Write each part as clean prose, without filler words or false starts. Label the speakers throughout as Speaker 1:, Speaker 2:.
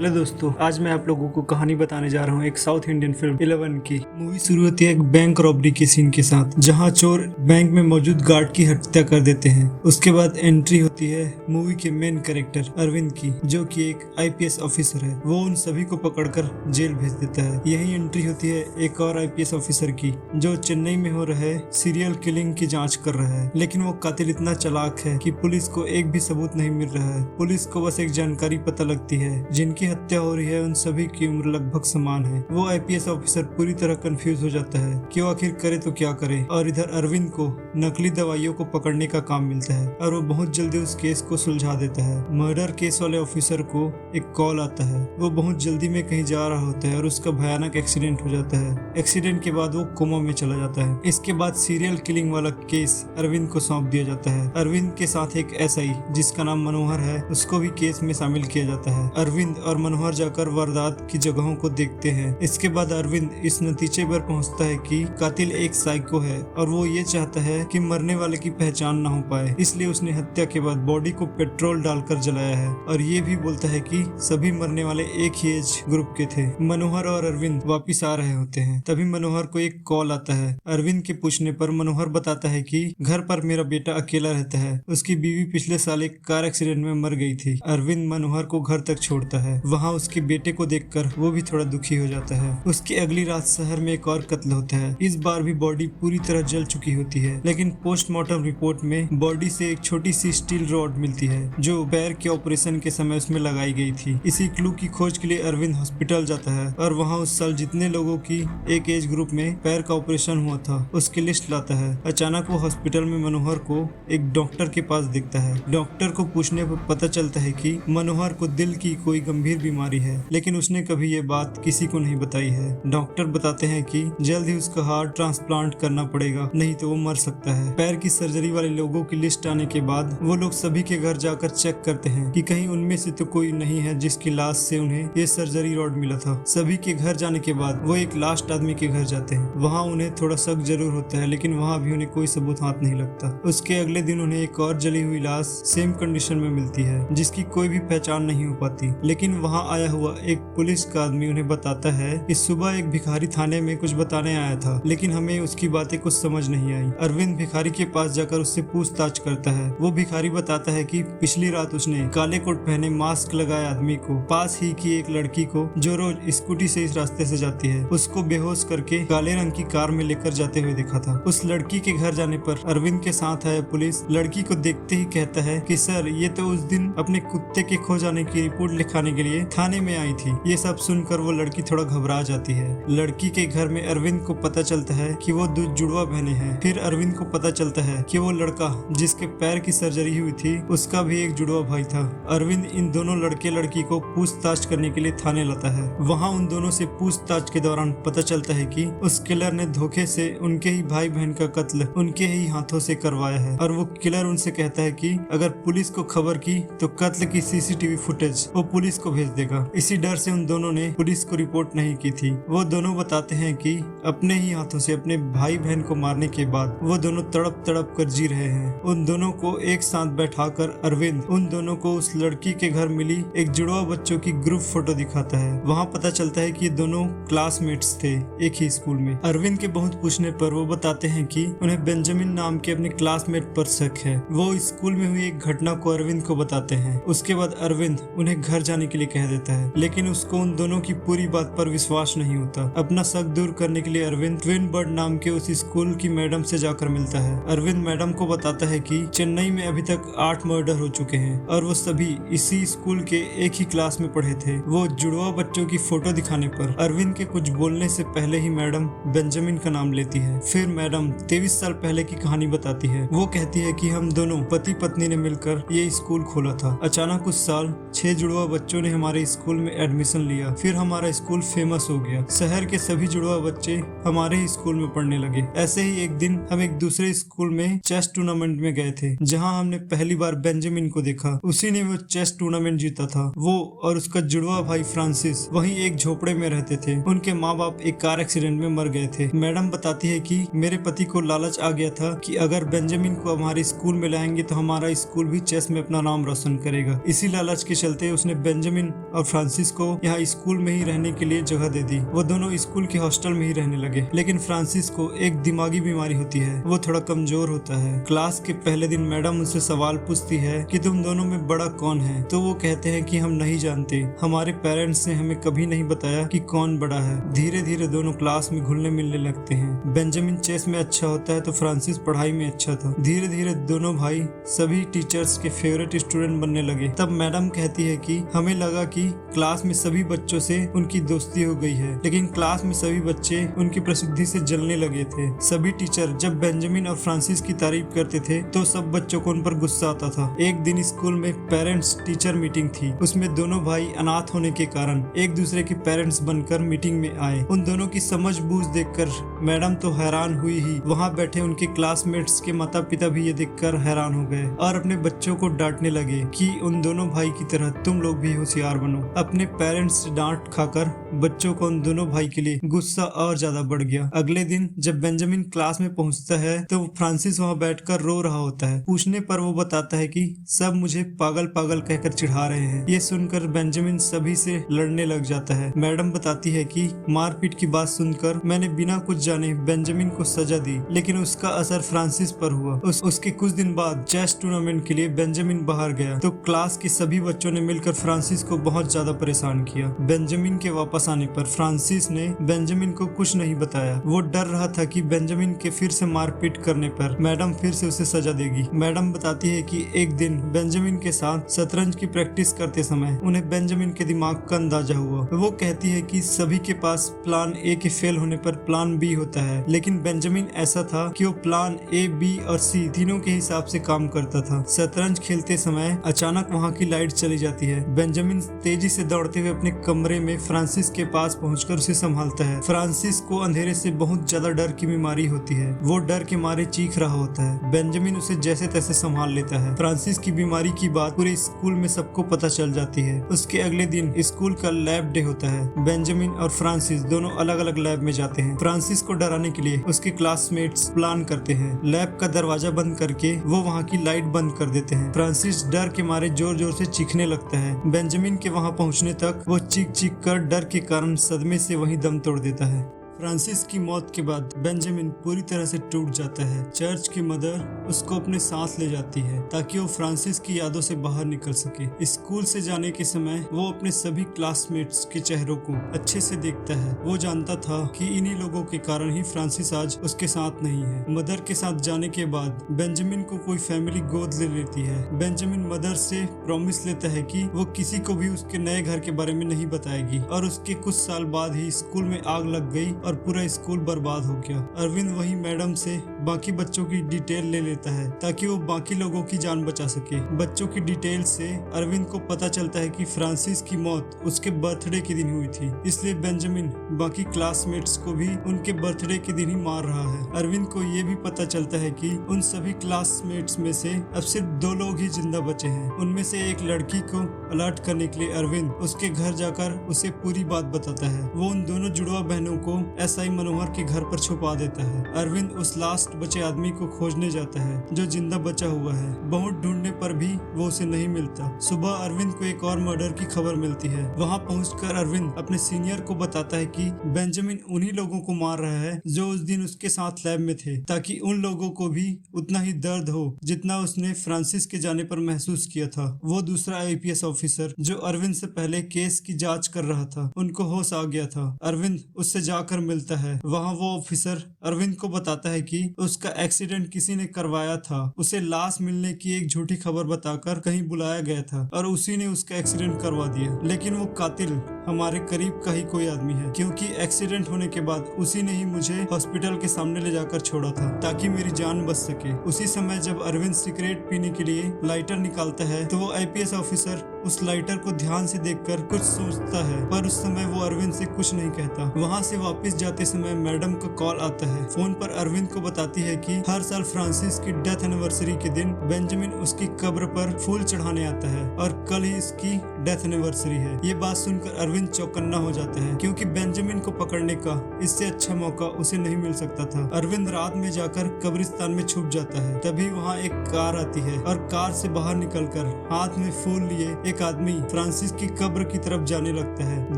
Speaker 1: Hello दोस्तों, आज मैं आप लोगों को कहानी बताने जा रहा हूँ एक साउथ इंडियन फिल्म 11 की। मूवी शुरू होती है एक बैंक रॉबरी के सीन के साथ, जहाँ चोर बैंक में मौजूद गार्ड की हत्या कर देते हैं। उसके बाद एंट्री होती है मूवी के मेन कैरेक्टर अरविंद की, जो कि एक आईपीएस ऑफिसर है। वो उन सभी को पकड़कर जेल भेज देता है। यही एंट्री होती है एक और आईपीएस ऑफिसर की, जो चेन्नई में हो रहे सीरियल किलिंग की जाँच कर रहा है। लेकिन वो कातिल इतना चालाक है कि पुलिस को एक भी सबूत नहीं मिल रहा है। पुलिस को बस एक जानकारी पता लगती है, जिनकी हत्या हो रही है उन सभी की उम्र लगभग समान है। वो आईपीएस ऑफिसर पूरी तरह कंफ्यूज हो जाता है कि वो आखिर करे तो क्या करे। और इधर अरविंद को नकली दवाइयों को पकड़ने का काम मिलता है और वो बहुत जल्दी उस केस को सुलझा देता है। मर्डर केस वाले ऑफिसर को एक कॉल आता है। वो बहुत जल्दी में कहीं जा रहा होता है और उसका भयानक एक्सीडेंट हो जाता है। एक्सीडेंट के बाद वो कोमा में चला जाता है। इसके बाद सीरियल किलिंग वाला केस अरविंद को सौंप दिया जाता है। अरविंद के साथ एक एसआई जिसका नाम मनोहर है, उसको भी केस में शामिल किया जाता है। अरविंद और मनोहर जाकर वारदात की जगहों को देखते हैं। इसके बाद अरविंद इस नतीजे पर पहुंचता है कि कातिल एक साइको है और वो ये चाहता है कि मरने वाले की पहचान ना हो पाए, इसलिए उसने हत्या के बाद बॉडी को पेट्रोल डालकर जलाया है। और ये भी बोलता है कि सभी मरने वाले एक ही एज ग्रुप के थे। मनोहर और अरविंद वापिस आ रहे होते हैं, तभी मनोहर को एक कॉल आता है। अरविंद के पूछने पर मनोहर बताता है कि घर पर मेरा बेटा अकेला रहता है, उसकी बीवी पिछले साल एक कार एक्सीडेंट में मर गई थी। अरविंद मनोहर को घर तक छोड़ता है। वहाँ उसके बेटे को देखकर वो भी थोड़ा दुखी हो जाता है। उसकी अगली रात शहर में एक और कत्ल होता है। इस बार भी बॉडी पूरी तरह जल चुकी होती है, लेकिन पोस्टमार्टम रिपोर्ट में बॉडी से एक छोटी सी स्टील रॉड मिलती है, जो पैर के ऑपरेशन के समय उसमें लगाई गई थी। इसी क्लू की खोज के लिए अरविंद हॉस्पिटल जाता है और वहाँ उस साल जितने लोगों की एक एज ग्रुप में पैर का ऑपरेशन हुआ था उसकी लिस्ट लाता है। अचानक वो हॉस्पिटल में मनोहर को एक डॉक्टर के पास देखता है। डॉक्टर को पूछने पर पता चलता है कि मनोहर को दिल की कोई गंभीर बीमारी है, लेकिन उसने कभी ये बात किसी को नहीं बताई है। डॉक्टर बताते हैं कि जल्द ही उसका हार्ट ट्रांसप्लांट करना पड़ेगा, नहीं तो वो मर सकता है। पैर की सर्जरी वाले लोगों की लिस्ट आने के बाद वो लोग सभी के घर जाकर चेक करते हैं कि कहीं उनमें से तो कोई नहीं है जिसकी लाश से उन्हें ये सर्जरी रॉड मिला था। सभी के घर जाने के बाद वो एक लास्ट आदमी के घर जाते हैं। वहाँ उन्हें थोड़ा शक जरूर होता है, लेकिन वहाँ भी उन्हें कोई सबूत हाथ नहीं लगता। उसके अगले दिन उन्हें एक और जली हुई लाश सेम कंडीशन में मिलती है, जिसकी कोई भी पहचान नहीं हो पाती। लेकिन वहाँ आया हुआ एक पुलिस का आदमी उन्हें बताता है कि सुबह एक भिखारी थाने में कुछ बताने आया था, लेकिन हमें उसकी बातें कुछ समझ नहीं आई। अरविंद भिखारी के पास जाकर उससे पूछताछ करता है। वो भिखारी बताता है कि पिछली रात उसने काले कोट पहने मास्क लगाए आदमी को पास ही की एक लड़की को, जो रोज स्कूटी से इस रास्ते से जाती है, उसको बेहोश करके काले रंग की कार में लेकर जाते हुए देखा था। उस लड़की के घर जाने पर अरविंद के साथ आया पुलिस लड़की को देखते ही कहता है कि सर, ये तो उस दिन अपने कुत्ते के खो जाने की रिपोर्ट लिखाने के लिए थाने में आई थी। ये सब सुनकर वो लड़की थोड़ा घबरा जाती है। लड़की के घर में अरविंद को पता चलता है कि वो 2 जुड़वा बहनें हैं। फिर अरविंद को पता चलता है कि वो लड़का जिसके पैर की सर्जरी हुई थी उसका भी एक जुड़वा भाई था। अरविंद इन दोनों लड़के लड़की को पूछताछ करने के लिए थाने लाता है। वहाँ उन दोनों से पूछताछ के दौरान पता चलता है कि उस किलर ने धोखे से उनके ही भाई बहन का कत्ल उनके ही हाथों से करवाया है। और वो किलर उनसे कहता है कि अगर पुलिस को खबर की तो कत्ल की सीसीटीवी फुटेज वो पुलिस को भेज देगा। इसी डर से उन दोनों ने पुलिस को रिपोर्ट नहीं की थी। वो दोनों बताते हैं कि अपने ही हाथों से अपने भाई बहन को मारने के बाद वो दोनों तड़प तड़प कर जी रहे हैं। उन दोनों को एक साथ बैठाकर अरविंद उन दोनों को उस लड़की के घर मिली एक जुड़वा बच्चों की ग्रुप फोटो दिखाता है। वहाँ पता चलता है कि ये दोनों क्लासमेट्स थे एक ही स्कूल में। अरविंद के बहुत पूछने पर वो बताते हैं कि उन्हें बेंजामिन नाम के अपने क्लासमेट पर शक है। वो स्कूल में हुई एक घटना को अरविंद को बताते हैं। उसके बाद अरविंद उन्हें घर जाने के लिए कह देता है, लेकिन उसको उन दोनों की पूरी बात पर विश्वास नहीं होता। अपना शक दूर करने के लिए अरविंद ट्विन बर्ड नाम के उस स्कूल की मैडम से जाकर मिलता है। अरविंद मैडम को बताता है कि चेन्नई में अभी तक 8 मर्डर हो चुके हैं और वो सभी इसी स्कूल के एक ही क्लास में पढ़े थे। वो जुड़वा बच्चों की फोटो दिखाने पर अरविंद के कुछ बोलने से पहले ही मैडम बेंजामिन का नाम लेती है। फिर मैडम 23 साल पहले की कहानी बताती है। वो कहती है कि हम दोनों पति पत्नी ने मिलकर ये स्कूल खोला था। अचानक उस साल 6 जुड़वा बच्चों ने हमारे स्कूल में एडमिशन लिया। फिर हमारा स्कूल फेमस हो गया। शहर के सभी जुड़वा बच्चे हमारे ही स्कूल में पढ़ने लगे। ऐसे ही एक दिन हम एक दूसरे स्कूल में चेस टूर्नामेंट में गए थे, जहां हमने पहली बार बेंजामिन को देखा। उसी ने वो चेस टूर्नामेंट जीता था। वो और उसका जुड़वा भाई फ्रांसिस वहीं एक झोपड़े में रहते थे। उनके माँ बाप एक कार एक्सीडेंट में मर गए थे। मैडम बताती है कि मेरे पति को लालच आ गया था कि अगर बेंजामिन को हमारे स्कूल में लाएंगे तो हमारा स्कूल भी चेस में अपना नाम रोशन करेगा। इसी लालच के चलते उसने बेंजामिन और फ्रांसिस को यहाँ स्कूल में ही रहने के लिए जगह दे दी। वो दोनों स्कूल के हॉस्टल में ही रहने लगे। लेकिन फ्रांसिस को एक दिमागी बीमारी होती है, वो थोड़ा कमजोर होता है। क्लास के पहले दिन मैडम उनसे सवाल पूछती है कि तुम दोनों में बड़ा कौन है, तो वो कहते हैं कि हम नहीं जानते, हमारे पेरेंट्स ने हमें कभी नहीं बताया कि कौन बड़ा है। धीरे धीरे दोनों क्लास में घुलने मिलने लगते हैं। बेंजामिन चेस में अच्छा होता है तो फ्रांसिस पढ़ाई में अच्छा था। धीरे धीरे दोनों भाई सभी टीचर्स के फेवरेट स्टूडेंट बनने लगे। तब मैडम कहती है कि हमें लगा कि क्लास में सभी बच्चों से उनकी दोस्ती हो गई है, लेकिन क्लास में सभी बच्चे उनकी प्रसिद्धि से जलने लगे थे। सभी टीचर जब बेंजामिन और फ्रांसिस की तारीफ करते थे तो सब बच्चों को उन पर गुस्सा आता था। एक दिन स्कूल में पेरेंट्स टीचर मीटिंग थी। उसमें दोनों भाई अनाथ होने के कारण एक दूसरे के पेरेंट्स बनकर मीटिंग में आए। उन दोनों की समझबूझ देखकर मैडम तो हैरान हुई ही, वहाँ बैठे उनके क्लासमेट्स के माता पिता भी ये देखकर हैरान हो गए और अपने बच्चों को डांटने लगे कि उन दोनों भाई की तरह तुम लोग भी होशियार बनो। अपने पेरेंट्स से डांट खाकर बच्चों को उन दोनों भाई के लिए गुस्सा और ज्यादा बढ़ गया। अगले दिन जब बेंजामिन क्लास में पहुंचता है तो फ्रांसिस वहाँ बैठकर रो रहा होता है। पूछने पर वो बताता है कि सब मुझे पागल पागल कहकर चिढ़ा रहे हैं। ये सुनकर बेंजामिन सभी से लड़ने लग जाता है। मैडम बताती है कि मारपीट की बात सुनकर मैंने बिना कुछ जाने बेंजामिन को सजा दी, लेकिन उसका असर फ्रांसिस पर हुआ। उसके कुछ दिन बाद चेस टूर्नामेंट के लिए बेंजामिन बाहर गया तो क्लास के सभी बच्चों ने मिलकर फ्रांसिस को बहुत ज्यादा परेशान किया। बेंजामिन के वापस आने पर फ्रांसिस ने बेंजामिन को कुछ नहीं बताया। वो डर रहा था कि बेंजामिन के फिर से मारपीट करने पर मैडम फिर से उसे सजा देगी। मैडम बताती है कि एक दिन बेंजामिन के साथ शतरंज की प्रैक्टिस करते समय उन्हें बेंजामिन के दिमाग का अंदाजा हुआ। वो कहती है कि सभी के पास प्लान ए के फेल होने पर प्लान बी होता है, लेकिन बेंजामिन ऐसा था कि वो प्लान ए, बी और सी तीनों के हिसाब से काम करता था। शतरंज खेलते समय अचानक वहाँ की लाइट चली जाती है। बेंजामिन तेजी से दौड़ते हुए अपने कमरे में फ्रांसिस के पास पहुंचकर उसे संभालता है। फ्रांसिस को अंधेरे से बहुत ज्यादा डर की बीमारी होती है। वो डर के मारे चीख रहा होता है। बेंजामिन उसे जैसे तैसे संभाल लेता है। फ्रांसिस की बीमारी की बात पूरे स्कूल में सबको पता चल जाती है। उसके अगले दिन स्कूल का लैब डे होता है। बेंजामिन और फ्रांसिस दोनों अलग अलग लैब में जाते हैं। फ्रांसिस को डराने के लिए उसके क्लासमेट्स प्लान करते हैं। लैब का दरवाजा बंद करके वो वहाँ की लाइट बंद कर देते हैं। फ्रांसिस डर के मारे जोर जोर से चीखने लगता है। बेंजामिन के वहाँ पहुँचने तक वो चीख चीख कर डर के कारण सदमे से वहीं दम तोड़ देता है। फ्रांसिस की मौत के बाद बेंजामिन पूरी तरह से टूट जाता है। चर्च की मदर उसको अपने साथ ले जाती है ताकि वो फ्रांसिस की यादों से बाहर निकल सके। स्कूल से जाने के समय वो अपने सभी क्लासमेट्स के चेहरों को अच्छे से देखता है। वो जानता था कि इन्हीं लोगों के कारण ही फ्रांसिस आज उसके साथ नहीं है। मदर के साथ जाने के बाद बेंजामिन को कोई फैमिली गोद ले लेती है। बेंजामिन मदर से प्रॉमिस लेता है कि वो किसी को भी उसके नए घर के बारे में नहीं बताएगी और उसके कुछ साल बाद ही स्कूल में आग लग गई और पूरा स्कूल बर्बाद हो गया। अरविंद वही मैडम से बाकी बच्चों की डिटेल ले लेता है ताकि वो बाकी लोगों की जान बचा सके। बच्चों की डिटेल से अरविंद को पता चलता है कि फ्रांसिस की मौत उसके बर्थडे के दिन हुई थी, इसलिए बेंजामिन बाकी क्लासमेट्स को भी उनके बर्थडे के दिन ही मार रहा है। अरविंद को ये भी पता चलता है कि उन सभी क्लासमेट्स में से अब सिर्फ 2 लोग ही जिंदा बचे हैं। उनमें से एक लड़की को अलर्ट करने के लिए अरविंद उसके घर जाकर उसे पूरी बात बताता है। वो उन दोनों जुड़वा बहनों को एसआई मनोहर के घर पर छुपा देता है। अरविंद उस लास्ट बचे आदमी को खोजने जाता है जो जिंदा बचा हुआ है। बहुत ढूंढने पर भी वो उसे नहीं मिलता। सुबह अरविंद को एक और मर्डर की खबर मिलती है। वहाँ पहुंचकर अरविंद अपने सीनियर को बताता है कि बेंजामिन उन्हीं लोगों को मार रहा है जो उस दिन उसके साथ लैब में थे, ताकि उन लोगों को भी उतना ही दर्द हो जितना उसने फ्रांसिस के जाने पर महसूस किया था। वो दूसरा आईपीएस ऑफिसर जो अरविंद से पहले केस की जांच कर रहा था, उनको होश आ गया था। अरविंद उससे जाकर मिलता है। वहाँ वो ऑफिसर अरविंद को बताता है कि उसका एक्सीडेंट किसी ने करवाया था। उसे लाश मिलने की एक झूठी खबर बताकर कहीं बुलाया गया था और उसी ने उसका एक्सीडेंट करवा दिया, लेकिन वो कातिल हमारे करीब का ही कोई आदमी है, क्योंकि एक्सीडेंट होने के बाद उसी ने ही मुझे हॉस्पिटल के सामने ले जाकर छोड़ा था ताकि मेरी जान बच सके। उसी समय जब अरविंद सिगरेट पीने के लिए लाइटर निकालता है तो वो आईपीएस ऑफिसर उस लाइटर को ध्यान से देखकर कुछ सोचता है, पर उस समय वो अरविंद से कुछ नहीं कहता। वहाँ से वापस जाते समय मैडम का कॉल आता है। फोन पर अरविंद को बताती है कि हर साल फ्रांसिस की डेथ एनिवर्सरी के दिन बेंजामिन उसकी कब्र पर फूल चढ़ाने आता है और कल ही इसकी डेथ एनिवर्सरी है। ये बात सुनकर अरविंद चौकन्ना हो जाता है क्योंकि बेंजामिन को पकड़ने का इससे अच्छा मौका उसे नहीं मिल सकता था। अरविंद रात में जाकर कब्रिस्तान में छुप जाता है। तभी वहाँ एक कार आती है और कार से बाहर निकलकर हाथ में फूल लिए एक आदमी फ्रांसिस की कब्र की तरफ जाने लगता है।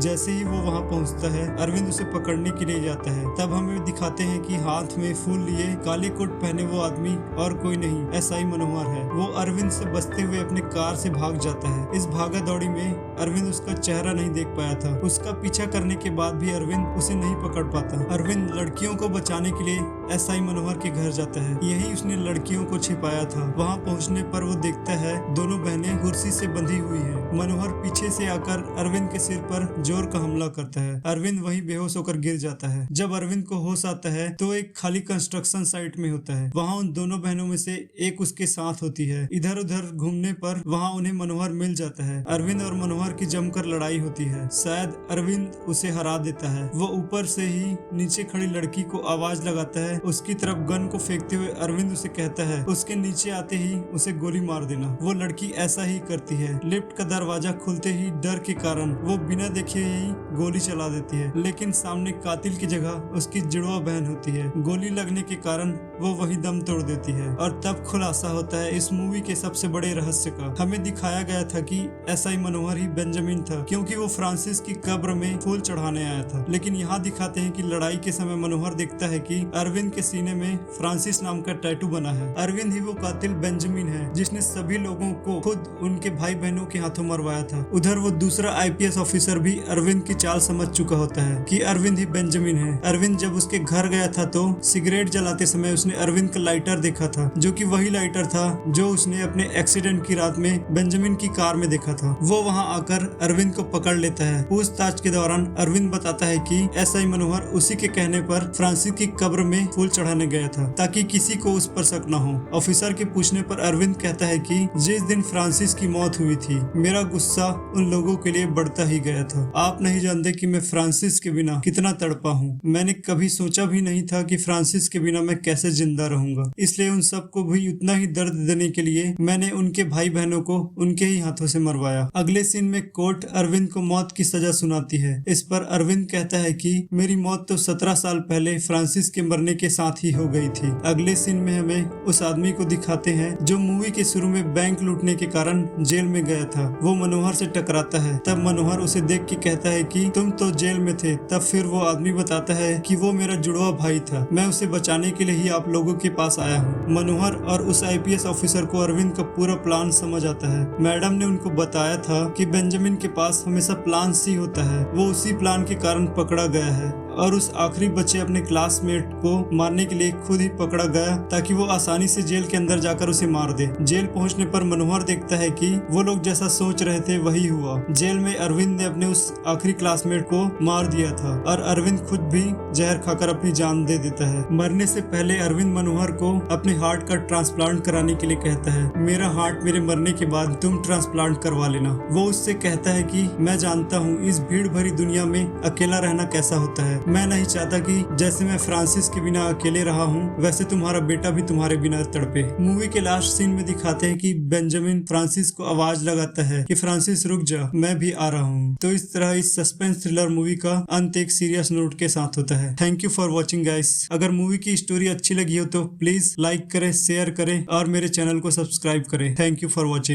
Speaker 1: जैसे ही वो वहाँ पहुँचता है अरविंद उसे पकड़ने के लिए जाता है। तब हमें दिखाते हैं कि हाथ में फूल लिए काले कोट पहने वो आदमी और कोई नहीं एसआई मनोहर है। वो अरविंद से बचते हुए अपने कार से भाग जाता है। इस भागा दौड़ी में अरविंद उसका चेहरा नहीं देख पाया था। उसका पीछा करने के बाद भी अरविंद उसे नहीं पकड़ पाता। अरविंद लड़कियों को बचाने के लिए एसआई मनोहर के घर जाता है। यही उसने लड़कियों को छिपाया था। वहाँ पहुँचने पर वो देखता है दोनों बहनें कुर्सी से बंधी हुई है। मनोहर पीछे से आकर अरविंद के सिर पर जोर का हमला करता है। अरविंद वहीं बेहोश होकर गिर जाता है। जब अरविंद को होश आता है तो एक खाली कंस्ट्रक्शन साइट में होता है। वहाँ उन दोनों बहनों में से एक उसके साथ होती है। इधर उधर घूमने पर वहाँ उन्हें मनोहर मिल जाता है। अरविंद और मनोहर की जमकर लड़ाई होती है। शायद अरविंद उसे हरा देता है। वो ऊपर से ही नीचे खड़ी लड़की को आवाज लगाता है। उसकी तरफ गन को फेंकते हुए अरविंद उसे कहता है उसके नीचे आते ही उसे गोली मार देना। वो लड़की ऐसा ही करती है। लिफ्ट का दरवाजा खुलते ही डर के कारण वो बिना देखे ही गोली चला देती है, लेकिन सामने कातिल की जगह उसकी जुड़वा बहन होती है। गोली लगने के कारण वो वही दम तोड़ देती है और तब खुलासा होता है इस मूवी के सबसे बड़े रहस्य का। हमें दिखाया गया था कि एसआई मनोहर ही बेंजामिन था क्योंकि वो फ्रांसिस की कब्र में फूल चढ़ाने आया था। लेकिन यहाँ दिखाते हैं कि लड़ाई के समय मनोहर देखता है कि अरविंद के सीने में फ्रांसिस नाम का टैटू बना है। अरविंद ही वो कातिल बेंजामिन है जिसने सभी लोगों को खुद उनके भाई बहनों के हाथों मरवाया था। उधर वो दूसरा आईपीएस ऑफिसर भी अरविंद की चाल समझ चुका होता है कि अरविंद ही बेंजामिन है। अरविंद जब उसके घर गया था तो सिगरेट जलाते समय उसने अरविंद का लाइटर देखा था, जो कि वही लाइटर था जो उसने अपने एक्सीडेंट की रात में बेंजामिन की कार में देखा था। वो वहां आकर अरविंद को पकड़ लेता है। पूछताछ के दौरान अरविंद बताता है कि एसआई मनोहर उसी के कहने पर फ्रांसिस की कब्र में फूल चढ़ाने गया था ताकि किसी को उस पर शक न हो। ऑफिसर के पूछने पर अरविंद कहता है कि जिस दिन फ्रांसिस की मौत हुई थी मेरा गुस्सा उन लोगों के लिए बढ़ता ही गया था। आप नहीं जानते कि मैं फ्रांसिस के बिना कितना तड़पा हूँ। मैंने कभी सोचा भी नहीं था कि फ्रांसिस के बिना मैं कैसे जिंदा रहूंगा। इसलिए उन सबको भी उतना ही दर्द देने के लिए मैंने उनके भाई बहनों को उनके ही हाथों से मरवाया। अगले सीन में कोर्ट अरविंद को मौत की सजा सुनाती है। इस पर अरविंद कहता है कि मेरी मौत तो 17 साल पहले फ्रांसिस के मरने के साथ ही हो गई थी। अगले सीन में हमें उस आदमी को दिखाते हैं जो मूवी के शुरू में बैंक लूटने के कारण जेल में गया था। वो मनोहर से टकराता है। तब मनोहर उसे देख के कहता है कि तुम तो जेल में थे। तब फिर वो आदमी बताता है कि वो मेरा जुड़वा भाई था, मैं उसे बचाने के लिए ही आप लोगों के पास आया हूँ। मनोहर और उस आईपीएस ऑफिसर को अरविंद का पूरा प्लान समझ आता है। मैडम ने उनको बताया था कि बेंजामिन के पास हमेशा प्लान सी होता है। वो उसी प्लान के कारण पकड़ा गया है और उस आखिरी बच्चे अपने क्लासमेट को मारने के लिए खुद ही पकड़ा गया ताकि वो आसानी से जेल के अंदर जाकर उसे मार दे। जेल पहुंचने पर मनोहर देखता है कि वो लोग जैसा सोच रहे थे वही हुआ। जेल में अरविंद ने अपने उस आखिरी क्लासमेट को मार दिया था और अरविंद खुद भी जहर खाकर अपनी जान दे देता है। मरने से पहले अरविंद मनोहर को अपने हार्ट का ट्रांसप्लांट कराने के लिए कहता है। मेरा हार्ट मेरे मरने के बाद तुम ट्रांसप्लांट करवा लेना। वो उससे कहता है कि मैं जानता हूँ इस भीड़ भरी दुनिया में अकेला रहना कैसा होता है। मैं नहीं चाहता कि जैसे मैं फ्रांसिस के बिना अकेले रहा हूँ वैसे तुम्हारा बेटा भी तुम्हारे बिना तड़पे। मूवी के लास्ट सीन में दिखाते हैं कि बेंजामिन फ्रांसिस को आवाज लगाता है कि फ्रांसिस रुक जा, मैं भी आ रहा हूँ। तो इस तरह इस सस्पेंस थ्रिलर मूवी का अंत एक सीरियस नोट के साथ होता है। Thank you for watching guys. अगर मूवी की स्टोरी अच्छी लगी हो तो प्लीज लाइक करें, शेयर करें और मेरे चैनल को सब्सक्राइब करें। Thank you for watching.